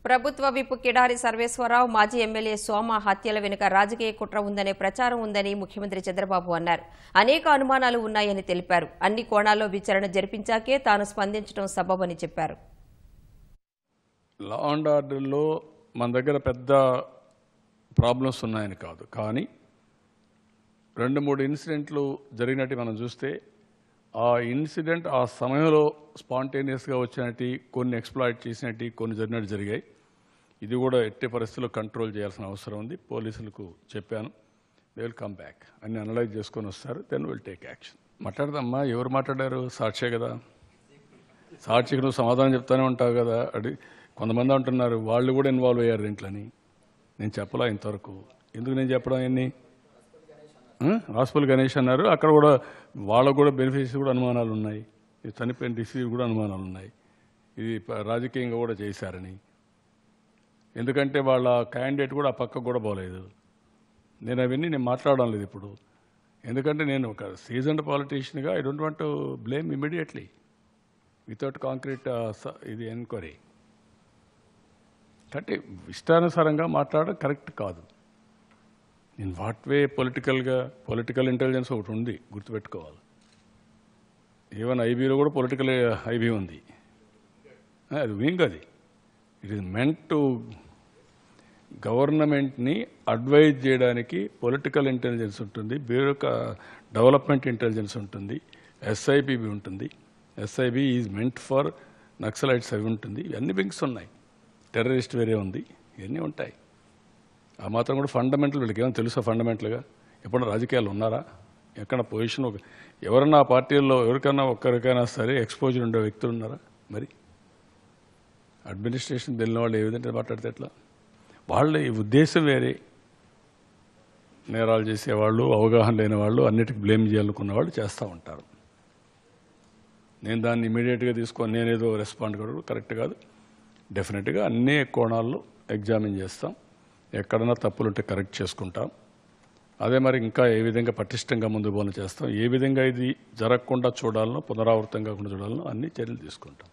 ప్రభుత్వ విప్ కిడారి సర్వేశ్వరరావు మాజీ ఎమ్మెల్యే సోమ హత్యల వెనుక రాజకీయ కుట్ర ఉందనే ప్రచారం ఉందని ముఖ్యమంత్రి చంద్రబాబు అన్నారు. అనేక అనుమానాలు ఉన్నాయని తెలిపారు. అన్ని కోణాల్లో విచారణ జరిపించాకే తాను స్పందించడం సబబని చెప్పారు. లా అండ్ ఆర్డర్లో మన దగ్గర పెద్ద ప్రాబ్లమ్స్ ఉన్నాయని కాదు, కానీ 2-3 ఇన్సిడెంట్లు జరిగినట్టు మనం చూస్తే ఆ ఇన్సిడెంట్ ఆ సమయంలో స్పాంటేనియస్గా వచ్చినట్టు కొన్ని ఎక్స్ప్లాయిట్ చేసినట్టు కొన్ని జరిగాయి. ఇది కూడా ఎట్టి పరిస్థితుల్లో కంట్రోల్ చేయాల్సిన అవసరం ఉంది. పోలీసులకు చెప్పాను, దే విల్ కమ్ బ్యాక్ అన్ని అనలైజ్ చేసుకొని వస్తారు, దెన్ విల్ టేక్ యాక్షన్. మాట్లాడదమ్మా, ఎవరు మాట్లాడారు? సాక్షే కదా, సాక్షికి నువ్వు సమాధానం చెప్తానే ఉంటావు కదా. కొంతమంది అంటున్నారు వాళ్ళు కూడా ఇన్వాల్వ్ అయ్యారు దీంట్లోని. నేను చెప్పలా ఇంతవరకు. ఎందుకు నేను చెప్పడం? అన్నీ రాస్పల్ గణేష్ అన్నారు, అక్కడ కూడా వాళ్ళకు కూడా బెనిఫిట్స్ కూడా అనుమానాలు ఉన్నాయి, చనిపోయిన డిసీజ్ కూడా అనుమానాలు ఉన్నాయి, ఇది రాజకీయంగా కూడా చేశారని. ఎందుకంటే వాళ్ళ క్యాండిడేట్ కూడా ఆ పక్కకు కూడా పోలేదు. నేను మాట్లాడడం లేదు ఇప్పుడు, ఎందుకంటే నేను ఒక సీజన్డ్ పాలిటీషియన్గా I don't want to blame immediately without concrete ఇది ఎన్క్వైరీ. అంటే ఇష్టానుసారంగా మాట్లాడడం కరెక్ట్ కాదు. In what way political intelligence ఒకటి ఉంది, గుర్తుపెట్టుకోవాలి. ఈవెన్ ఐబీలో కూడా పొలిటికల్ ఐబీ ఉంది, అది వింగ్. అది ఇట్ ఈస్ మెంట్ టు గవర్నమెంట్ని అడ్వైజ్ చేయడానికి పొలిటికల్ ఇంటెలిజెన్స్ ఉంటుంది, డెవలప్మెంట్ ఇంటెలిజెన్స్ ఉంటుంది, ఎస్ఐబి ఉంటుంది. SIB is meant for Naxalites అవి ఉంటుంది. ఇవన్నీ వింగ్స్ ఉన్నాయి. టెర్రరిస్ట్ వేరే ఉంది, ఇవన్నీ ఉంటాయి. ఆ మాత్రం కూడా ఫండమెంటల్ వీళ్ళకి ఏమైనా తెలుసా? ఫండమెంటల్గా ఎప్పుడన్నా రాజకీయాలు ఉన్నారా? ఎక్కడ పొజిషన్ ఎవరన్నా ఆ పార్టీల్లో ఎవరికైనా ఒక్కరికైనా సరే ఎక్స్పోజర్ ఉండే వ్యక్తులు ఉన్నారా? మరి అడ్మినిస్ట్రేషన్ తెలియని వాళ్ళు ఏ విధంగా మాట్లాడితే ఎట్లా? వాళ్ళ ఈ ఉద్దేశం వేరే. నేరాలు చేసేవాళ్ళు, అవగాహన లేని వాళ్ళు, అన్నిటికీ బ్లేమ్ చేయాలనుకున్న వాళ్ళు చేస్తూ ఉంటారు. నేను దాన్ని ఇమీడియట్గా తీసుకొని నేనేదో రెస్పాండ్ కూడా కరెక్ట్ కాదు. డెఫినెట్గా అన్ని కోణాల్లో ఎగ్జామిన్ చేస్తాం, ఎక్కడన్నా తప్పులుంటే కరెక్ట్ చేసుకుంటాం. అదే మరి ఇంకా ఏ విధంగా పటిష్టంగా ముందుకు పోవాలని చేస్తాం, ఏ విధంగా ఇది జరగకుండా చూడాలనో, పునరావృతం కాకుండా చూడాలనో అన్ని చర్యలు తీసుకుంటాం.